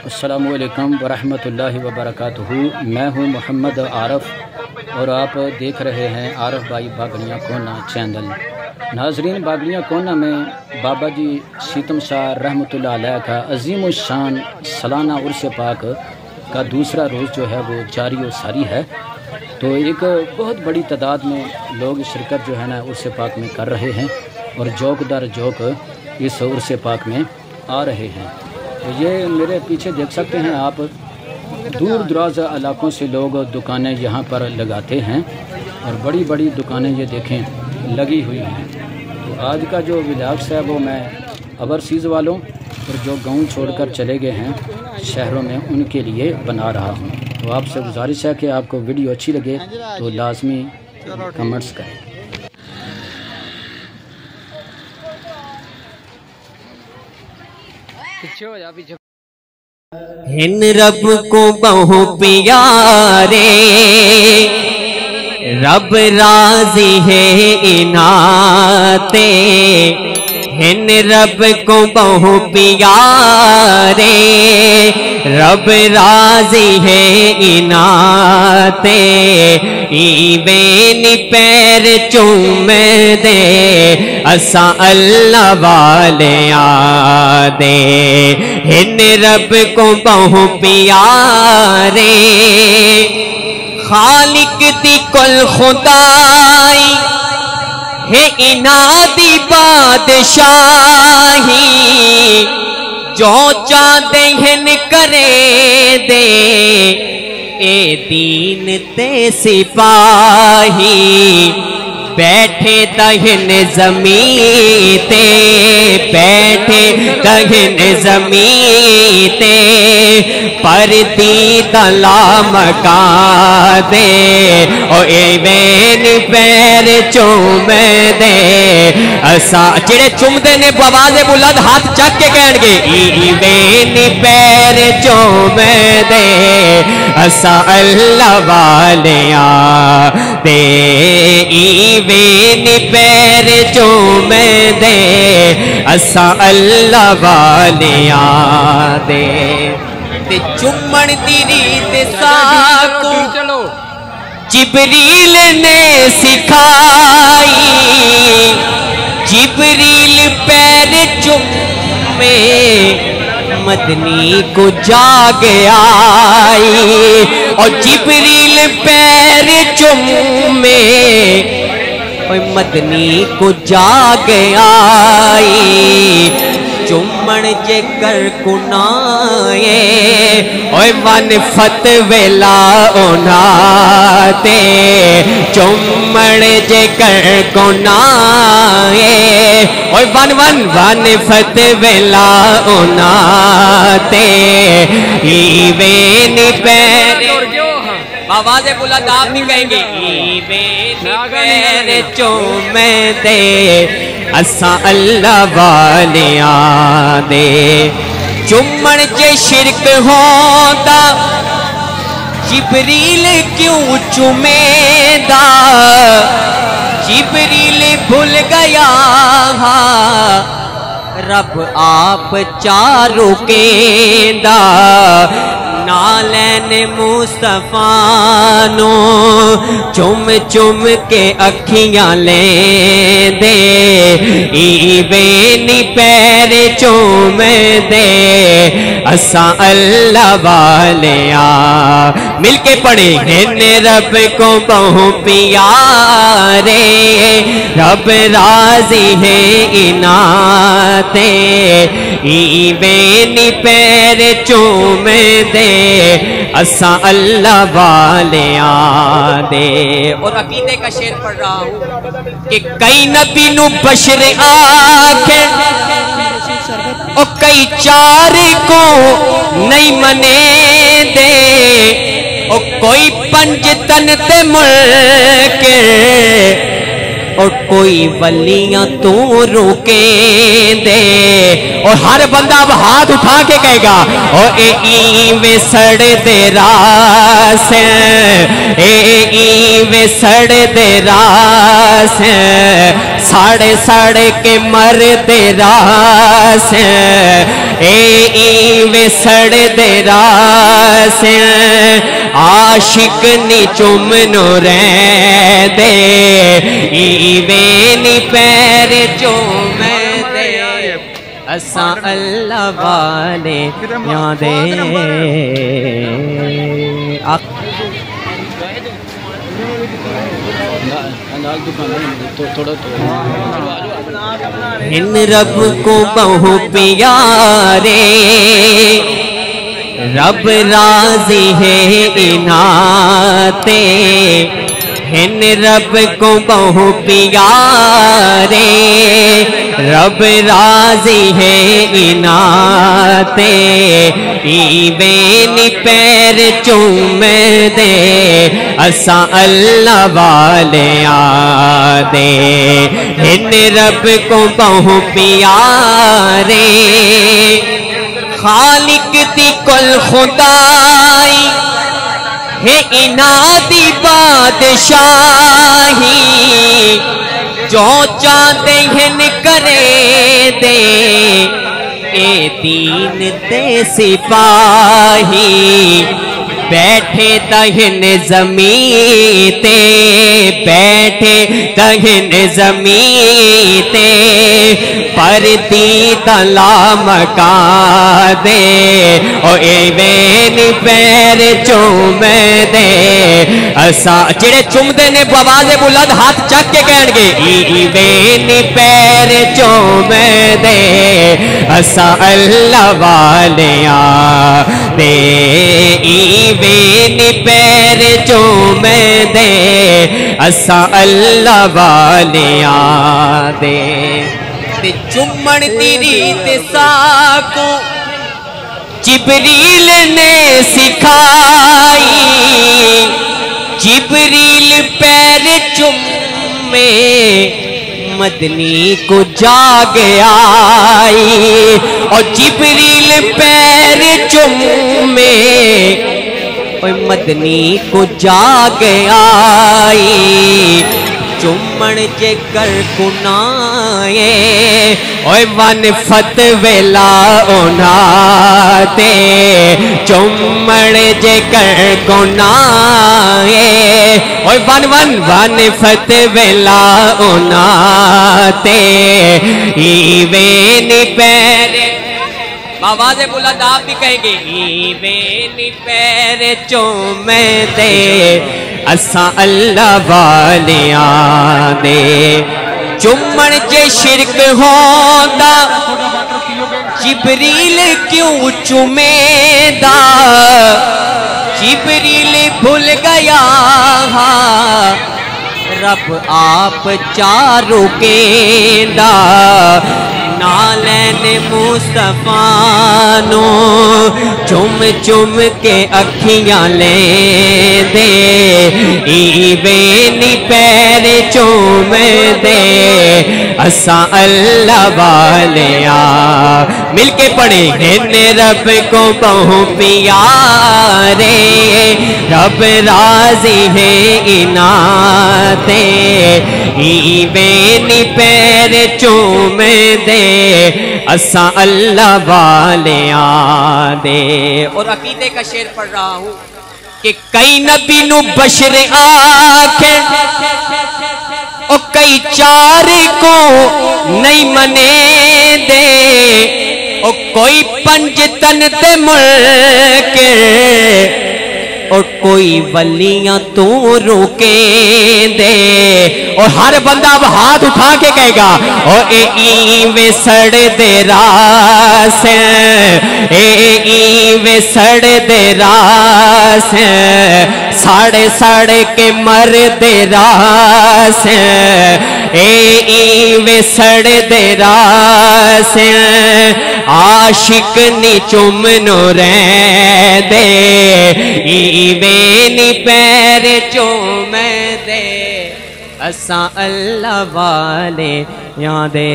अस्सलामुअलैकुम वरहमतुल्लाहि वबरकातुहू। मैं हूँ मोहम्मद आरफ और आप देख रहे हैं आरफ भाई बागड़ियाँ कोना चैनल। नाजरीन, बागड़ियाँ कोना में बाबा जी सीतम शाह रहमतुल्लाह अलैह का अजीम शान सालाना उर्स पाक का दूसरा रोज़ जो है वो जारी व सारी है। तो एक बहुत बड़ी तादाद में लोग शिरकत जो है ना उर्स पाक में कर रहे हैं और जोक दर जोक इस उर्स पाक में आ रहे हैं। तो ये मेरे पीछे देख सकते हैं आप, दूर दराज इलाकों से लोग दुकानें यहाँ पर लगाते हैं और बड़ी बड़ी दुकानें ये देखें लगी हुई हैं। तो आज का जो व्लॉग्स है वो मैं ओवरसीज़ वालों और जो गांव छोड़कर चले गए हैं शहरों में उनके लिए बना रहा हूँ। तो आपसे गुजारिश है कि आपको वीडियो अच्छी लगे तो लाजमी कमेंट्स करें। हिन रब को बहु प्यारे, रब राजी है इनाते। हिन रब को बहु प्यारे, रब राजी है इनाते। ईवेन पैर चूम दे असा अल्लाह वाले आदे। हिन रब को बहु प्यारे, खालिक दी कुल खुदाई है इनादी बादशाही। जो चाहते हिन करे दे ए दीन ते सिपाही। बैठे दहिन ज़मीं ते, बैठे दहिन ज़मीं ते, परती तला मका दे। ओ एवेन पैर चूम दे असा, जेड़े चुमदे ने आवाज़े बुलंद हाथ चक के कहणगे ईवेन पैर चूम दे असा अल्लाह वालिया दे। ईवेन पैर चूम दे असा अल्लाह वालिया दे। ते चुम्मण दी रीत साकू जिबरील ने सिखाई। जिबरील पैर चुम्मे मदनी को जाग आई। और जिबरील पैर चुम्मे मदनी को जाग आई। चुम्मण जे कर कुनाए ओए वन फत वेला ओनाते। चुम्मण जे कर कुनाए ओए वन वन वन फत वेला ओनाते। ईवेन पैर आवाज़ें बुलंद आप भी कहेंगे ईवेन पैर चूम दे असा अल्लाह वालिया दे। चुम्मण जे शिरक होंदा जिबरील क्यों चुमेदा। जिबरील भूल गया रब आप चारू केंदा। नालैन मुस्तफा नो चुम चुम के अखियां ले दे। ईवेन पैर चूम दे असा अल्लाह वालिया। मिलके पढ़े हिन रब को बहु प्यारे, रब राजी है इनाते। ईवेन पैर चूम दे असा अल्लाह वालिया दे। और अकीदे का शेर पढ़ रहा हूँ कि कई नबी नु बशर आखे और कई चार को नहीं मने दे। और कोई पंज तन ते मुल्क اور کوئی ولیاں تو روکے دے اور ہر بندہ اب ہاتھ اٹھا کے کہے گا اور اے ایویں سڑ دے راس اے ایویں سڑ دے راس ساڑے ساڑے کے مر دے راس اے ایویں سڑ دے راس عاشق نی چومنو رہ دے ایویں نی پیر چومے دے اساں اللہ والے یہاں دے ہن رب کو بہو پیارے رب راضی ہے اناتے ہن رب کو بہو پیارے رب راضی ہے اناتے ایویں پیر چومے دے اساں اللہ والے آدے ہن رب کو بہو پیارے خالق دی کل خدائی ہے انادی بادشاہی جو چاہتے ہیں کرے دے اے دین تے سپاہی بیٹھے تہن زمین تے بیٹھے تہن زمین تے پردی تلا مکا دے او ایویں پیر چومے دے اسا جڑے چوم دے نے بواز بلند ہاتھ چک کے کہن گے ایویں پیر چومے دے اسا اللہ والیاں دے ایویں پیر چومے دے اسا اللہ والیاں دے چمن تیری تساکو جبریل نے سکھائی جبریل پیر چمے مدنی کو جاگ آئی اور جبریل پیر چمے مدنی کو جاگ آئی چمن جے کر کنائے اوے ون فتویلا اوناتے چمن جے کر کنائے اوے ون فتویلا اوناتے ایویں پیر آواز بلند آپ بھی کہیں گے ایویں پیر چومے دے اساں اللہ والیاں دے چمن جے شرک ہوندا جبریل کیوں چومے دا جبریل بھول گیا رب آپ چاروں کیندا نالین مصطفیٰ نو چم چم کے اکھیاں لے دے ایویں پیر چوم دے اساں اللہ والیاں مل کے پڑھیں ہن رب کو بہو پیارے رب راضی ہے اناتے ایویں پیر چوم دے اساں اللہ والیاں دے اور عقیدے کا شعر پڑھ رہا ہوں کہ کئی نبی نو بشر آکھیں اور کئی چار کو نہیں منے دے اور کوئی پنج تن تے ملک اور کوئی ولیاں تو روکے دے اور ہر بندہ اب ہاتھ اٹھا کے کہے گا اور اے ایویں سڑ دے راس اے ایویں سڑ دے راس ساڑے ساڑے کے مر دے راس اے ایویں سڑ دے راس عاشق نی چومنو رہ دے ایویں پیر چومے دے اساں اللہ والے یاں دے